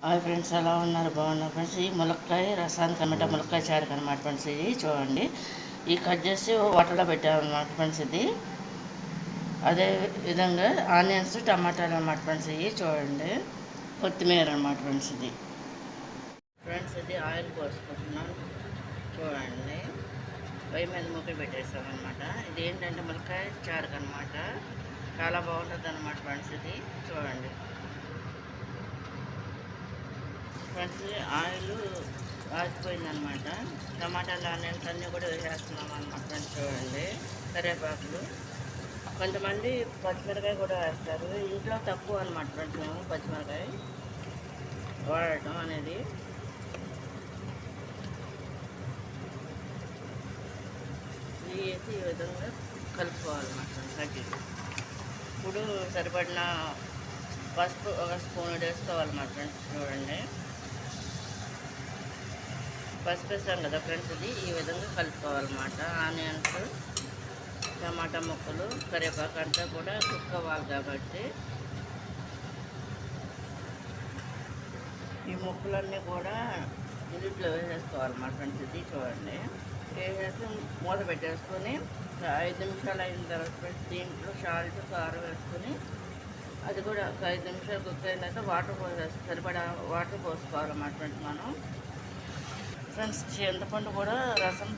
Hi friends, ఎలా ఉన్నారు? బాగున్నారు ఫ్రెండ్స్. ఈ ములక్కాయ రసాన్ని టమాటా ములక్కాయ చారుకు అనమాట ఫ్రెండ్స్. ఇది చూడండి, ఈ కట్ చేసి వాటర్లో పెట్టామన్నమాట ఫ్రెండ్స్. ఇది అదే విధంగా ఆనియన్స్ టమాటాలు అనమాట ఫ్రెండ్స్. ఇవి చూడండి, కొత్తిమీర అనమాట ఫ్రెండ్స్. ఇది ఫ్రెండ్స్, ఇది ఆయిల్ పోసుకుంటున్నాను చూడండి. పొయ్యి మీద మూత పెట్టేసామన్నమాట. ఇది ఏంటంటే ములక్కాయ చారుకు అనమాట. చాలా బాగుంటుంది అనమాట ఫ్రెండ్స్. ఇది చూడండి ఫ్రెండ్స్. ఆయిల్ ఆగిపోయిందనమాట. టమాటాలు ఆనియన్స్ అన్నీ కూడా వేసేస్తున్నాం అనమాట ఫ్రెండ్స్. చూడండి, కరివేపాకులు, కొంతమంది పచ్చిమిరకాయ కూడా వేస్తారు. ఇంట్లో తక్కువ అనమాట ఫ్రెండ్స్ మేము పచ్చిమిరకాయ వాడటం అనేది. ఇది వేసి ఈ విధంగా కలుపుకోవాలన్నమాట ఫ్రెండ్స్. ఇప్పుడు సరిపడిన పసుపు ఒక స్పూన్ వేసుకోవాలన్నమాట ఫ్రెండ్స్. చూడండి, పసుపు వేసాం కదా ఫ్రెండ్స్. ఇది ఈ విధంగా కలుపుకోవాలన్నమాట. ఆనియన్స్, టమాటా ముక్కలు, కరివేపాకు అంతా కూడా కుక్ అవ్వాలి కాబట్టి ఈ ముక్కలన్నీ కూడా ఇందులో వేసేసుకోవాలన్నమాట ఫ్రెండ్స్. ఇది చూడండి, వేసేసి మూత పెట్టేసుకొని 5 నిమిషాలు అయిన తర్వాత ఫ్రెండ్స్ దీంట్లో సాల్ట్, కారం వేసుకొని అది కూడా ఒక 5 నిమిషాలు కుక్ అయిన తర్వాత వాటర్ పోసేసి సరిపడా వాటర్ పోసుకోవాలన్నమాట ఫ్రెండ్స్ మనం. ఫ్రెండ్స్, చింతపండు కూడా రసం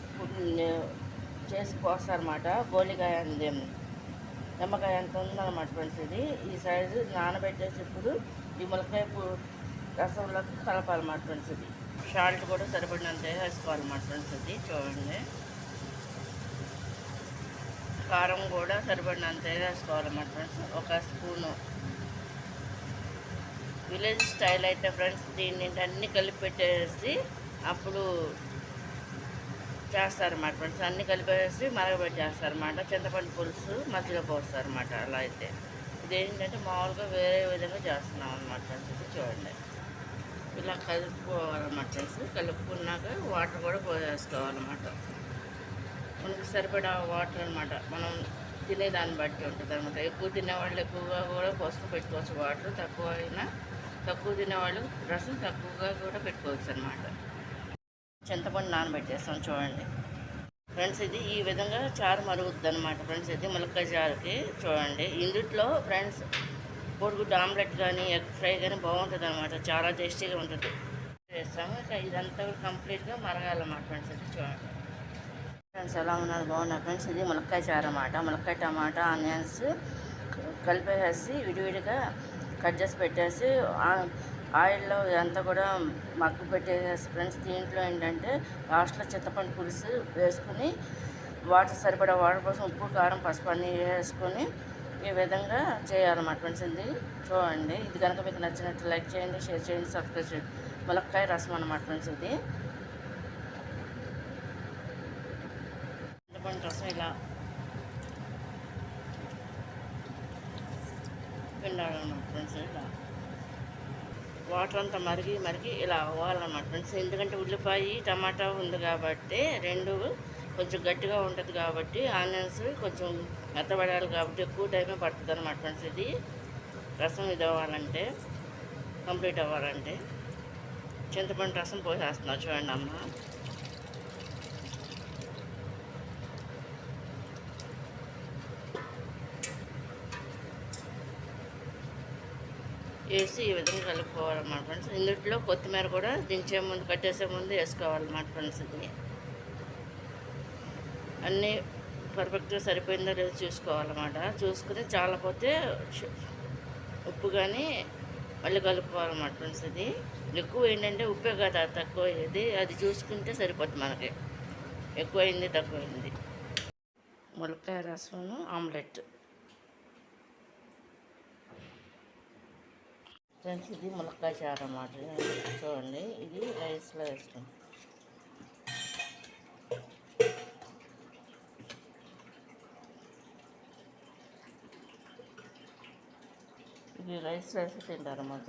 చేసి పోస్తారన్నమాట. గోలికాయ అంది నిమ్మకాయ అంత ఉందన్నమాట ఫ్రెండ్స్. ఇది ఈ సైజు నానబెట్టేసి ఇప్పుడు ఈ ములక్కాయ రసంలోకి కలపాలన్నమాట ఫ్రెండ్స్. ఇది సాల్ట్ కూడా సరిపడినంత వేసుకోవాలన్నమాట ఫ్రెండ్స్. ఇది చూడండి, కారం కూడా సరిపడినంత వేసుకోవాలన్నమాట ఫ్రెండ్స్. ఒక స్పూను. విలేజ్ స్టైల్ అయితే ఫ్రెండ్స్ దీన్ని అన్నీ కలిపి పెట్టేసి అప్పుడు చేస్తారన్నమాట ఫ్రెండ్స్. అన్నీ కలిపేసి మరగబెట్టేస్తారన్నమాట. చింతపండు పులుసు మధ్యలో పోస్తారన్నమాట. అలా అయితే ఇదేంటంటే మామూలుగా వేరే విధంగా చేస్తున్నాం అన్నమాట ఫ్రెండ్స్. ఇది చూడండి, ఇలా కలుపుకోవాలన్నమాట ఫ్రెండ్స్. కలుపుకున్నాక వాటర్ కూడా పోసేసుకోవాలన్నమాట. మనకి సరిపడా వాటర్ అనమాట. మనం తినేదాన్ని బట్టి ఉంటుంది అనమాట. ఎక్కువ తినేవాళ్ళు ఎక్కువగా కూడా పోసుకొని పెట్టుకోవచ్చు వాటర్. తక్కువ తినేవాళ్ళు రసం తక్కువగా కూడా పెట్టుకోవచ్చు అనమాట. చింతపండు నానబెట్టేస్తాం చూడండి ఫ్రెండ్స్. ఇది ఈ విధంగా చారు మరుగుద్ది అనమాట ఫ్రెండ్స్. ఇది ములక్కాయ చారుకి చూడండి. ఇందుట్లో ఫ్రెండ్స్ కోడిగుడ్డు ఆమ్లెట్ కానీ ఎగ్ ఫ్రై కానీ బాగుంటుంది అనమాట. చాలా టేస్టీగా ఉంటుంది. వేస్తాము ఇదంతా కంప్లీట్గా మరగాలన్నమాట ఫ్రెండ్స్. ఇది చూడండి ఫ్రెండ్స్, ఎలా ఉన్నారు? బాగున్నారు ఫ్రెండ్స్. ఇది ములక్కాయ చారు అన్నమాట. ములక్కాయ, టమాటా, ఆనియన్స్ కలిపేసి విడివిడిగా కట్ చేసి పెట్టేసి ఆయిల్లో ఇదంతా కూడా మగ్గు పెట్టేసి ఫ్రెండ్స్. దీంట్లో ఏంటంటే లాస్ట్లో చింతపండు పులుసు వేసుకుని వాటర్ సరిపడా వాటర్ కోసం ఉప్పు, కారం, పసుపు అన్నీ వేసుకొని ఈ విధంగా చేయాలన్నమాట ఫ్రెండ్స్. ఇది చూడండి. ఇది కనుక మీకు నచ్చినట్టు లైక్ చేయండి, షేర్ చేయండి, సబ్స్క్రైబ్ చేయండి. ములక్కాయ రసం అన్నమాట ఫ్రెండ్స్. ఇది చింతపండు రసం ఇలా పిండాలన్నమాట ఫ్రెండ్స్. ఇలా వాటర్ అంతా మరిగి ఇలా అవ్వాలన్నమాట ఫ్రెండ్స్. ఎందుకంటే ఉల్లిపాయ, టమాటా ఉంది కాబట్టి రెండు కొంచెం గట్టిగా ఉంటుంది కాబట్టి ఆనియన్స్ కొంచెం మెత్తబడాలి కాబట్టి ఎక్కువ టైమే పడుతుంది అన్నమాట ఫ్రెండ్స్. ఇది రసం ఇది అవ్వాలంటే, కంప్లీట్ అవ్వాలంటే చింతపండు రసం పోసేస్తున్నా చూడండి అమ్మ. వేసి ఈ విధంగా కలుపుకోవాలన్నమాట ఫ్రెండ్స్. ఇందులో కొత్తిమీర కూడా దించే ముందు, కట్టేసే ముందు వేసుకోవాలన్నమాట ఫ్రెండ్స్. ఇది అన్నీ పర్ఫెక్ట్గా సరిపోయిందో లేదో చూసుకోవాలన్నమాట. చూసుకుని చాలపోతే ఉప్పు కానీ మళ్ళీ కలుపుకోవాలన్నమాట ఫ్రెండ్స్. ఇది ఎక్కువ ఏంటంటే ఉప్పే కదా తక్కువ అయ్యేది, అది చూసుకుంటే సరిపోతుంది మనకి. ఎక్కువైంది తక్కువైంది. ములక్కాయ రసం ఆమ్లెట్ ఫ్రెండ్స్. ఇది ములక్కాయ చారు అన్నమాట. చూడండి, ఇది రైస్లో వేసుకుంటాం. ఇది రైస్ వేసి తింటారు అన్నమాట.